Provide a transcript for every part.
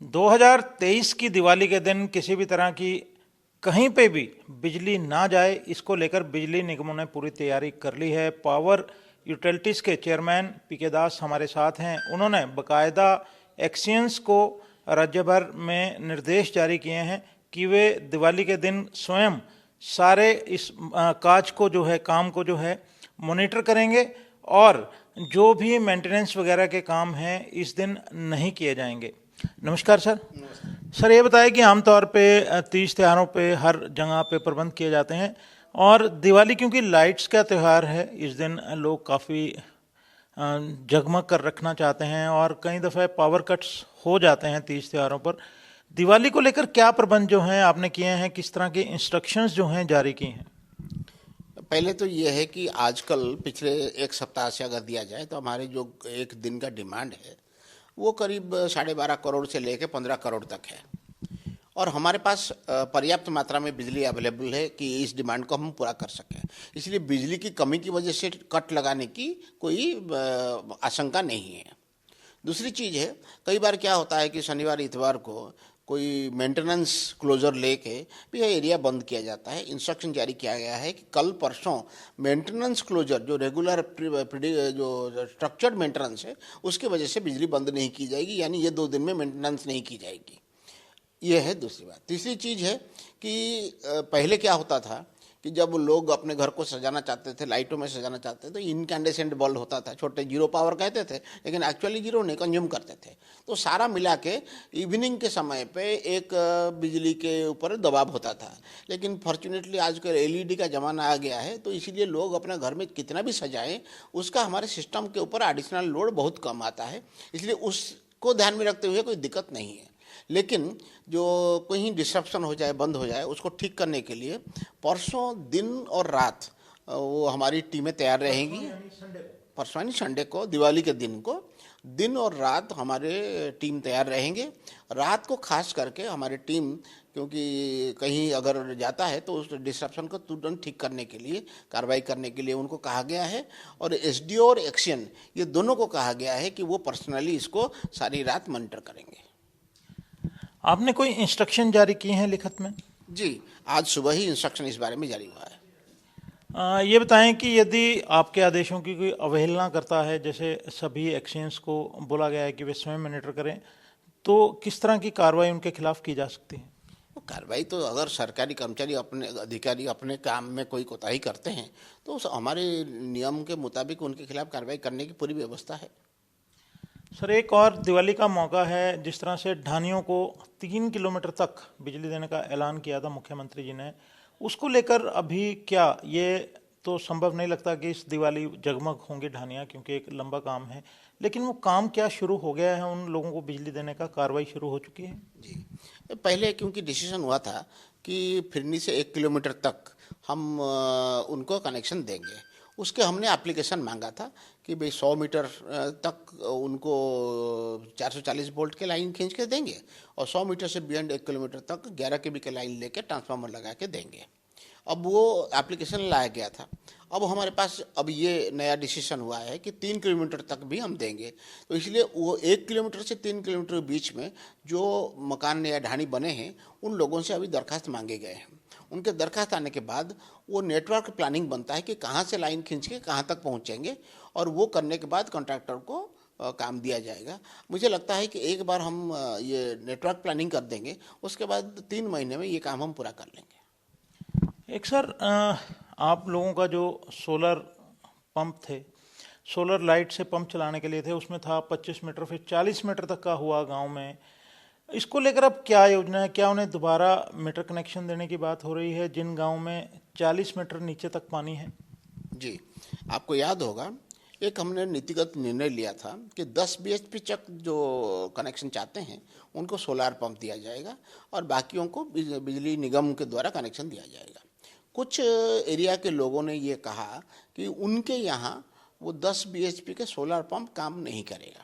2023 की दिवाली के दिन किसी भी तरह की कहीं पे भी बिजली ना जाए, इसको लेकर बिजली निगमों ने पूरी तैयारी कर ली है। पावर यूटिलिटीज़ के चेयरमैन पीके दास हमारे साथ हैं। उन्होंने बकायदा एक्सियंस को राज्य भर में निर्देश जारी किए हैं कि वे दिवाली के दिन स्वयं सारे इस काज को जो है, काम को जो है मॉनिटर करेंगे और जो भी मेंटेनेंस वगैरह के काम हैं इस दिन नहीं किए जाएंगे। नमस्कार सर। सर ये बताएं कि आमतौर पे तीज त्योहारों पे हर जगह पे प्रबंध किए जाते हैं और दिवाली क्योंकि लाइट्स का त्यौहार है, इस दिन लोग काफ़ी जगमग कर रखना चाहते हैं और कई दफ़े पावर कट्स हो जाते हैं तीज त्योहारों पर। दिवाली को लेकर क्या प्रबंध जो हैं आपने किए हैं, किस तरह के इंस्ट्रक्शंस जो हैं जारी किए हैं? पहले तो ये है कि आजकल पिछले एक सप्ताह से अगर दिया जाए तो हमारे जो एक दिन का डिमांड है वो करीब 12.5 करोड़ से लेकर 15 करोड़ तक है और हमारे पास पर्याप्त मात्रा में बिजली अवेलेबल है कि इस डिमांड को हम पूरा कर सकें। इसलिए बिजली की कमी की वजह से कट लगाने की कोई आशंका नहीं है। दूसरी चीज़ है, कई बार क्या होता है कि शनिवार इतवार को कोई मेंटेनेंस क्लोजर लेके भी यह एरिया बंद किया जाता है। इंस्ट्रक्शन जारी किया गया है कि कल परसों मेंटेनेंस क्लोजर जो रेगुलर जो स्ट्रक्चर्ड मेंटेनेंस है उसकी वजह से बिजली बंद नहीं की जाएगी, यानी ये 2 दिन में मेंटेनेंस नहीं की जाएगी। ये है दूसरी बात। तीसरी चीज़ है कि पहले क्या होता था कि जब लोग अपने घर को सजाना चाहते थे, लाइटों में सजाना चाहते थे तो इनकैंडेसेंट बल्ब होता था, छोटे जीरो पावर कहते थे, लेकिन एक्चुअली जीरो नहीं कंज्यूम करते थे। तो सारा मिला के इवनिंग के समय पे एक बिजली के ऊपर दबाव होता था। लेकिन फॉर्चुनेटली आजकल एलईडी का ज़माना आ गया है, तो इसीलिए लोग अपने घर में कितना भी सजाएं उसका हमारे सिस्टम के ऊपर एडिशनल लोड बहुत कम आता है, इसलिए उसको ध्यान में रखते हुए कोई दिक्कत नहीं है। लेकिन जो कहीं डिस्ट्रप्शन हो जाए, बंद हो जाए, उसको ठीक करने के लिए परसों दिन और रात वो हमारी टीमें तैयार रहेंगी। परसों यानी संडे को, दिवाली के दिन को दिन और रात हमारे टीम तैयार रहेंगे। रात को खास करके हमारी टीम, क्योंकि कहीं अगर जाता है तो उस डिस्ट्रप्शन को तुरंत ठीक करने के लिए, कार्रवाई करने के लिए उनको कहा गया है और एसडीओ और एक्शन ये दोनों को कहा गया है कि वो पर्सनली इसको सारी रात मॉनिटर करेंगे। आपने कोई इंस्ट्रक्शन जारी किए हैं लिखित में? जी, आज सुबह ही इंस्ट्रक्शन इस बारे में जारी हुआ है। ये बताएं कि यदि आपके आदेशों की कोई अवहेलना करता है, जैसे सभी एक्शंस को बोला गया है कि वे स्वयं मॉनिटर करें, तो किस तरह की कार्रवाई उनके खिलाफ की जा सकती है? कार्रवाई तो अगर सरकारी कर्मचारी अपने अधिकारी अपने काम में कोई कोताही करते हैं तो हमारे नियम के मुताबिक उनके खिलाफ कार्रवाई करने की पूरी व्यवस्था है। सर एक और दिवाली का मौका है, जिस तरह से ढानियों को 3 किलोमीटर तक बिजली देने का ऐलान किया था मुख्यमंत्री जी ने, उसको लेकर अभी क्या ये तो संभव नहीं लगता कि इस दिवाली जगमग होंगी ढानियाँ, क्योंकि एक लंबा काम है, लेकिन वो काम क्या शुरू हो गया है? उन लोगों को बिजली देने का कार्रवाई शुरू हो चुकी है? जी, पहले क्योंकि डिसीजन हुआ था कि फिरनी से 1 किलोमीटर तक हम उनको कनेक्शन देंगे, उसके हमने एप्लीकेशन मांगा था कि भाई 100 मीटर तक उनको 440 वोल्ट के लाइन खींच के देंगे और 100 मीटर से बियॉन्ड 1 किलोमीटर तक 11 केवी के लाइन लेके ट्रांसफार्मर लगा के देंगे। अब वो एप्लीकेशन लाया गया था। अब हमारे पास अब ये नया डिसीजन हुआ है कि 3 किलोमीटर तक भी हम देंगे, तो इसलिए वो 1 किलोमीटर से 3 किलोमीटर के बीच में जो मकान या ढाणी बने हैं उन लोगों से अभी दरखास्त मांगे गए हैं। उनके दरखास्त आने के बाद वो नेटवर्क प्लानिंग बनता है कि कहाँ से लाइन खींच के कहाँ तक पहुँचेंगे और वो करने के बाद कॉन्ट्रैक्टर को काम दिया जाएगा। मुझे लगता है कि एक बार हम ये नेटवर्क प्लानिंग कर देंगे, उसके बाद 3 महीने में ये काम हम पूरा कर लेंगे। एक सर, आप लोगों का जो सोलर पंप थे, सोलर लाइट से पंप चलाने के लिए थे, उसमें था 25 मीटर, फिर 40 मीटर तक का हुआ गांव में। इसको लेकर अब क्या योजना है? क्या उन्हें दोबारा मीटर कनेक्शन देने की बात हो रही है जिन गांव में 40 मीटर नीचे तक पानी है? जी, आपको याद होगा एक हमने नीतिगत निर्णय लिया था कि 10 बीएचपी तक जो कनेक्शन चाहते हैं उनको सोलार पंप दिया जाएगा और बाकियों को बिजली निगम के द्वारा कनेक्शन दिया जाएगा। कुछ एरिया के लोगों ने ये कहा कि उनके यहाँ वो 10 बीएचपी के सोलार पंप काम नहीं करेगा,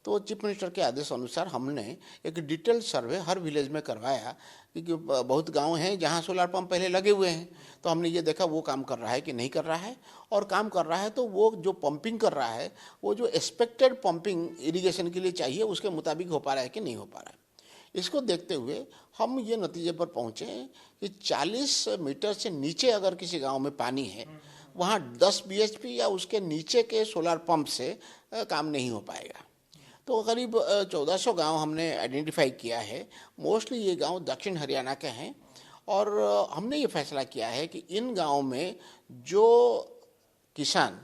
तो चीफ मिनिस्टर के आदेश अनुसार हमने एक डिटेल सर्वे हर विलेज में करवाया, क्योंकि बहुत गांव हैं जहां सोलार पंप पहले लगे हुए हैं। तो हमने ये देखा वो काम कर रहा है कि नहीं कर रहा है, और काम कर रहा है तो वो जो पंपिंग कर रहा है वो जो एक्सपेक्टेड पंपिंग इरिगेशन के लिए चाहिए उसके मुताबिक हो पा रहा है कि नहीं हो पा रहा है। इसको देखते हुए हम ये नतीजे पर पहुँचे कि 40 मीटर से नीचे अगर किसी गांव में पानी है, वहाँ 10 बीएचपी या उसके नीचे के सोलर पंप से काम नहीं हो पाएगा। तो करीब 1400 गांव हमने आइडेंटिफाई किया है। मोस्टली ये गांव दक्षिण हरियाणा के हैं और हमने ये फैसला किया है कि इन गांव में जो किसान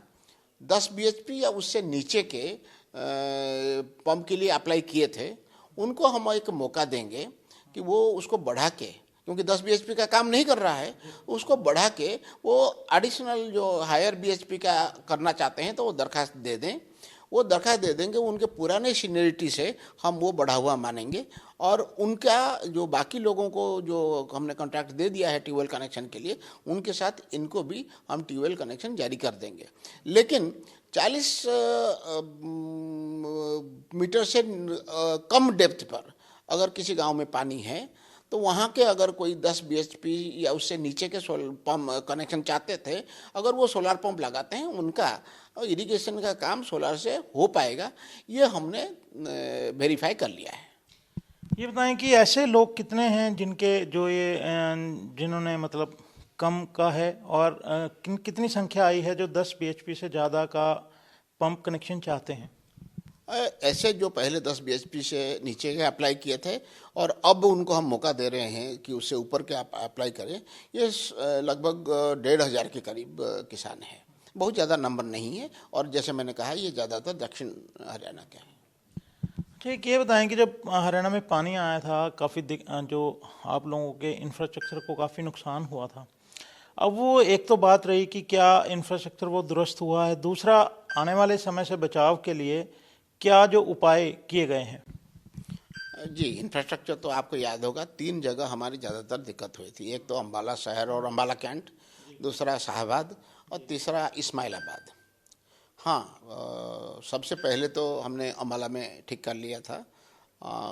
10 बीएचपी या उससे नीचे के पंप के लिए अप्लाई किए थे, उनको हम एक मौका देंगे कि वो उसको बढ़ा के, क्योंकि 10 बीएचपी का काम नहीं कर रहा है, उसको बढ़ा के वो एडिशनल जो हायर बीएचपी का करना चाहते हैं तो वो दरखास्त दे दें। वो दरखास्त दे देंगे, उनके पुराने सीनियरिटी से हम वो बढ़ा हुआ मानेंगे और उनका जो बाकी लोगों को जो हमने कॉन्ट्रैक्ट दे दिया है ट्यूबवेल कनेक्शन के लिए, उनके साथ इनको भी हम ट्यूबवेल कनेक्शन जारी कर देंगे। लेकिन 40 मीटर से कम डेप्थ पर अगर किसी गांव में पानी है तो वहाँ के अगर कोई 10 बीएचपी या उससे नीचे के सोलर पंप कनेक्शन चाहते थे, अगर वो सोलर पंप लगाते हैं, उनका इरिगेशन का काम सोलर से हो पाएगा। ये हमने वेरीफाई कर लिया है। ये बताएं कि ऐसे लोग कितने हैं जिनके जो ये जिन्होंने मतलब कम का है और कितनी संख्या आई है जो 10 बीएचपी से ज़्यादा का पंप कनेक्शन चाहते हैं? ऐसे जो पहले 10 बीएचपी से नीचे के अप्लाई किए थे और अब उनको हम मौका दे रहे हैं कि उससे ऊपर के आप अप्लाई करें, ये लगभग 1,500 के करीब किसान हैं। बहुत ज़्यादा नंबर नहीं है और जैसे मैंने कहा ये ज़्यादातर दक्षिण हरियाणा के हैं। ठीक, ये बताएं कि जब हरियाणा में पानी आया था, काफ़ी जो आप लोगों के इंफ्रास्ट्रक्चर को काफ़ी नुकसान हुआ था। अब वो एक तो बात रही कि क्या इंफ्रास्ट्रक्चर वो दुरुस्त हुआ है, दूसरा आने वाले समय से बचाव के लिए क्या जो उपाय किए गए हैं? जी, इंफ्रास्ट्रक्चर तो आपको याद होगा, 3 जगह हमारी ज़्यादातर दिक्कत हुई थी। एक तो अम्बाला शहर और अम्बाला कैंट, दूसरा शाहबाद और तीसरा इस्माइलाबाद। हाँ, सबसे पहले तो हमने अम्बाला में ठीक कर लिया था।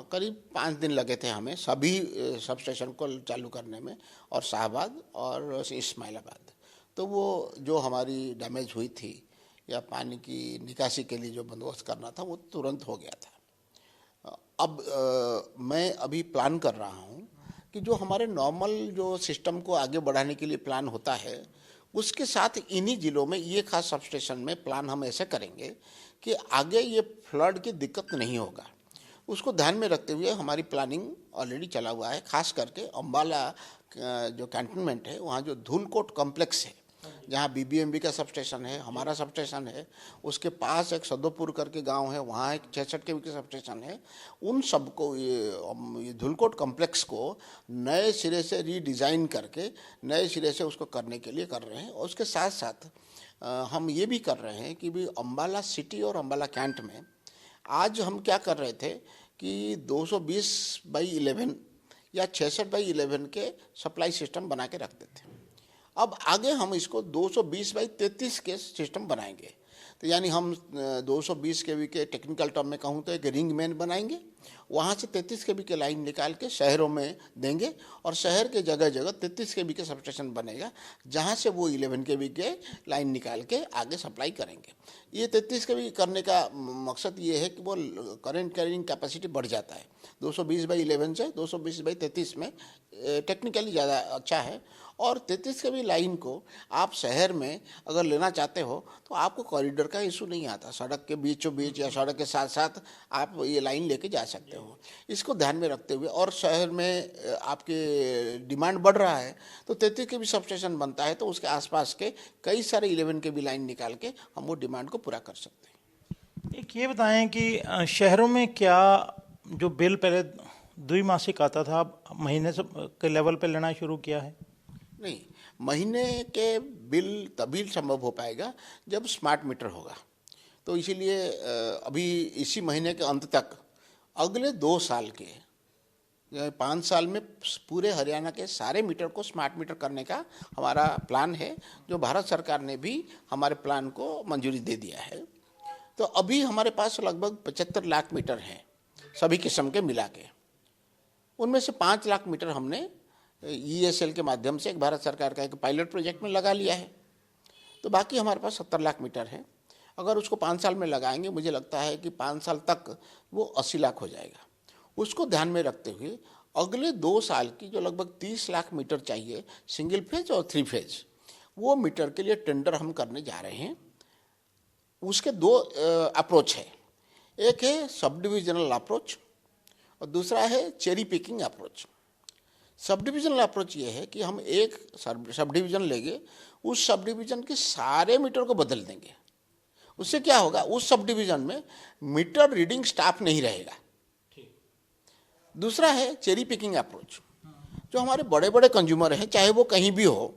करीब 5 दिन लगे थे हमें सभी सब स्टेशन को चालू करने में, और शाहबाद और इस्माइलाबाद। तो वो जो हमारी डैमेज हुई थी या पानी की निकासी के लिए जो बंदोबस्त करना था वो तुरंत हो गया था। अब मैं अभी प्लान कर रहा हूँ कि जो हमारे नॉर्मल जो सिस्टम को आगे बढ़ाने के लिए प्लान होता है, उसके साथ इन्हीं ज़िलों में ये खास सब स्टेशन में प्लान हम ऐसे करेंगे कि आगे ये फ्लड की दिक्कत नहीं होगा। उसको ध्यान में रखते हुए हमारी प्लानिंग ऑलरेडी चला हुआ है। खास करके अम्बाला जो कैंटोनमेंट है, वहाँ जो धूलकोट कॉम्प्लेक्स है, जहाँ बीबीएमबी का सब स्टेशन है, हमारा सब स्टेशन है, उसके पास एक सदोपुर करके गांव है, वहाँ एक 66 केवी का सब स्टेशन है। उन सबको ये धुलकोट कॉम्प्लेक्स को नए सिरे से रीडिज़ाइन करके नए सिरे से उसको करने के लिए कर रहे हैं। और उसके साथ साथ हम ये भी कर रहे हैं कि भी अम्बाला सिटी और अम्बाला कैंट में आज हम क्या कर रहे थे कि 220/11 या 66/11 के सप्लाई सिस्टम बना के रखते थे। अब आगे हम इसको 220/33 के सिस्टम बनाएंगे। तो यानी हम 220 केवी के टेक्निकल टर्म में कहूँ तो एक रिंग मेन बनाएंगे, वहाँ से 33 केवी के लाइन निकाल के शहरों में देंगे और शहर के जगह जगह 33 केवी के सब स्टेशन बनेगा, जहाँ से वो 11 केवी के लाइन निकाल के आगे सप्लाई करेंगे। ये 33 केवी करने का मकसद ये है कि वो करंट कैरिंग कैपेसिटी बढ़ जाता है। 220/11 से 220/33 में टेक्निकली ज़्यादा अच्छा है। और 33 केवी लाइन को आप शहर में अगर लेना चाहते हो तो आपको कॉरिडोर का इशू नहीं आता, सड़क के बीचों बीच या सड़क के साथ साथ आप ये लाइन लेके जा सकते हो। इसको ध्यान में रखते हुए, और शहर में आपके डिमांड बढ़ रहा है तो 33 केवी सब स्टेशन बनता है, तो उसके आसपास के कई सारे 11 केवी लाइन निकाल के हम वो डिमांड को पूरा कर सकते हैं। एक ये बताएं कि शहरों में क्या जो बिल पहले द्विमासिक आता था, महीने से के लेवल पे लेना शुरू किया है? नहीं, महीने के बिल तभी संभव हो पाएगा जब स्मार्ट मीटर होगा। तो इसीलिए अभी इसी महीने के अंत तक अगले 2 साल के 5 साल में पूरे हरियाणा के सारे मीटर को स्मार्ट मीटर करने का हमारा प्लान है, जो भारत सरकार ने भी हमारे प्लान को मंजूरी दे दिया है। तो अभी हमारे पास लगभग 75 लाख मीटर हैं सभी किस्म के मिला के। उनमें से 5 लाख मीटर हमने ESL के माध्यम से एक भारत सरकार का एक पायलट प्रोजेक्ट में लगा लिया है। तो बाकी हमारे पास 70 लाख मीटर है। अगर उसको 5 साल में लगाएंगे, मुझे लगता है कि 5 साल तक वो 80 लाख हो जाएगा। उसको ध्यान में रखते हुए अगले 2 साल की जो लगभग 30 लाख मीटर चाहिए सिंगल फेज और 3 फेज, वो मीटर के लिए टेंडर हम करने जा रहे हैं। उसके 2 अप्रोच है, एक है सब डिविजनल अप्रोच और दूसरा है cherry picking approach. Sub divisional approach ये है कि हम एक सब डिवीजन लेंगे, उस सब डिवीजन के सारे मीटर को बदल देंगे। उससे क्या होगा, उस सब डिवीजन में मीटर रीडिंग स्टाफ नहीं रहेगा। दूसरा है चेरी पिकिंग अप्रोच, जो हमारे बड़े बड़े कंज्यूमर हैं, चाहे वो कहीं भी हो,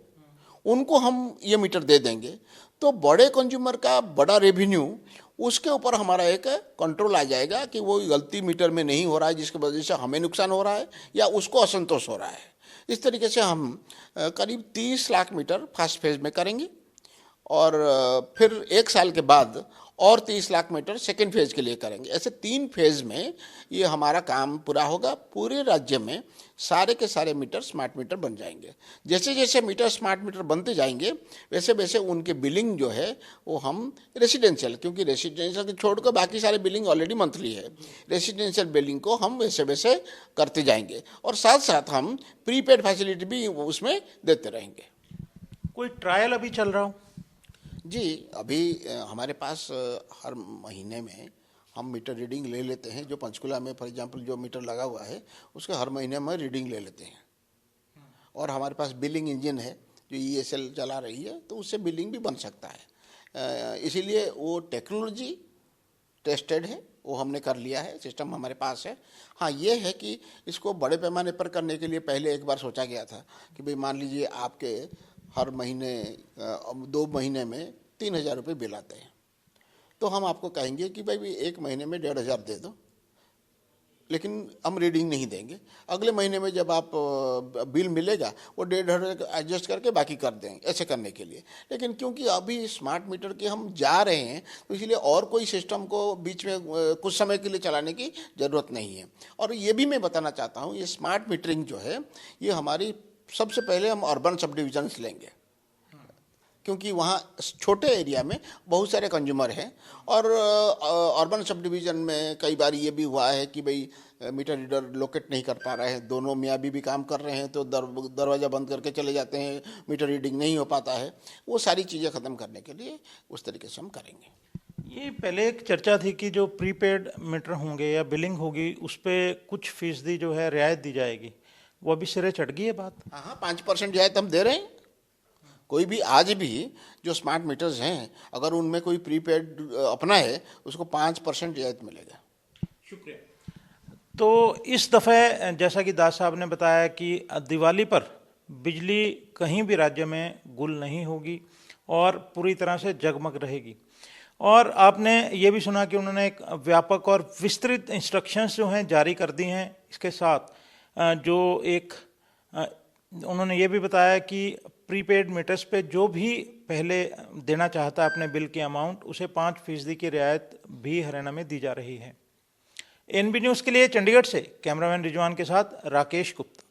उनको हम ये मीटर दे देंगे, तो बड़े कंज्यूमर का बड़ा रेवेन्यू, उसके ऊपर हमारा एक कंट्रोल आ जाएगा कि वो गलती मीटर में नहीं हो रहा है जिसकी वजह से हमें नुकसान हो रहा है या उसको असंतोष हो रहा है। इस तरीके से हम करीब 30 लाख मीटर फर्स्ट फेज में करेंगे और फिर 1 साल के बाद और 30 लाख मीटर सेकेंड फेज के लिए करेंगे। ऐसे 3 फेज में ये हमारा काम पूरा होगा। पूरे राज्य में सारे के सारे मीटर स्मार्ट मीटर बन जाएंगे। जैसे जैसे मीटर स्मार्ट मीटर बनते जाएंगे वैसे वैसे उनके बिलिंग जो है वो हम रेसिडेंशियल, क्योंकि रेसिडेंशियल के छोड़ कर बाकी सारे बिलिंग ऑलरेडी मंथली है, रेसिडेंशियल बिलिंग को हम वैसे वैसे करते जाएंगे और साथ साथ हम प्रीपेड फैसिलिटी भी उसमें देते रहेंगे। कोई ट्रायल अभी चल रहा हो? जी, अभी हमारे पास हर महीने में हम मीटर रीडिंग ले लेते हैं। जो पंचकुला में फॉर एग्जांपल जो मीटर लगा हुआ है उसके हर महीने में रीडिंग ले लेते हैं और हमारे पास बिलिंग इंजन है जो ESL चला रही है, तो उससे बिलिंग भी बन सकता है। इसीलिए वो टेक्नोलॉजी टेस्टेड है, वो हमने कर लिया है, सिस्टम हमारे पास है। हाँ, ये है कि इसको बड़े पैमाने पर करने के लिए पहले एक बार सोचा गया था कि भाई मान लीजिए आपके हर महीने 2 महीने में 3,000 रुपये बिल आते हैं, तो हम आपको कहेंगे कि भाई 1 महीने में 1,500 दे दो, लेकिन हम रीडिंग नहीं देंगे। अगले महीने में जब आप बिल मिलेगा वो 1,500 एडजस्ट करके बाकी कर देंगे, ऐसे करने के लिए। लेकिन क्योंकि अभी स्मार्ट मीटर के हम जा रहे हैं तो इसलिए और कोई सिस्टम को बीच में कुछ समय के लिए चलाने की ज़रूरत नहीं है। और ये भी मैं बताना चाहता हूँ, ये स्मार्ट मीटरिंग जो है ये हमारी सबसे पहले हम अर्बन सब डिविजन्स लेंगे, क्योंकि वहाँ छोटे एरिया में बहुत सारे कंज्यूमर हैं और अर्बन सब डिवीज़न में कई बार ये भी हुआ है कि भाई मीटर रीडर लोकेट नहीं कर पा रहे हैं, दोनों मियाँ बीवी काम कर रहे हैं तो दरवाज़ा बंद करके चले जाते हैं, मीटर रीडिंग नहीं हो पाता है। वो सारी चीज़ें ख़त्म करने के लिए उस तरीके से हम करेंगे। ये पहले एक चर्चा थी कि जो प्रीपेड मीटर होंगे या बिलिंग होगी उस पर कुछ फीसदी जो है रियायत दी जाएगी, वो अभी सिरे चढ़ गई है बात? हाँ, 5% रियायत हम दे रहे हैं। कोई भी आज भी जो स्मार्ट मीटर्स हैं अगर उनमें कोई प्रीपेड अपना है उसको 5% रियायत मिलेगा। शुक्रिया। तो इस दफ़े जैसा कि दास साहब ने बताया कि दिवाली पर बिजली कहीं भी राज्य में गुल नहीं होगी और पूरी तरह से जगमग रहेगी। और आपने ये भी सुना कि उन्होंने एक व्यापक और विस्तृत इंस्ट्रक्शंस जो हैं जारी कर दी हैं। इसके साथ जो एक उन्होंने ये भी बताया कि प्रीपेड मीटर्स पे जो भी पहले देना चाहता है अपने बिल की अमाउंट, उसे 5% की रियायत भी हरियाणा में दी जा रही है। NB न्यूज़ के लिए चंडीगढ़ से कैमरामैन रिजवान के साथ राकेश गुप्ता।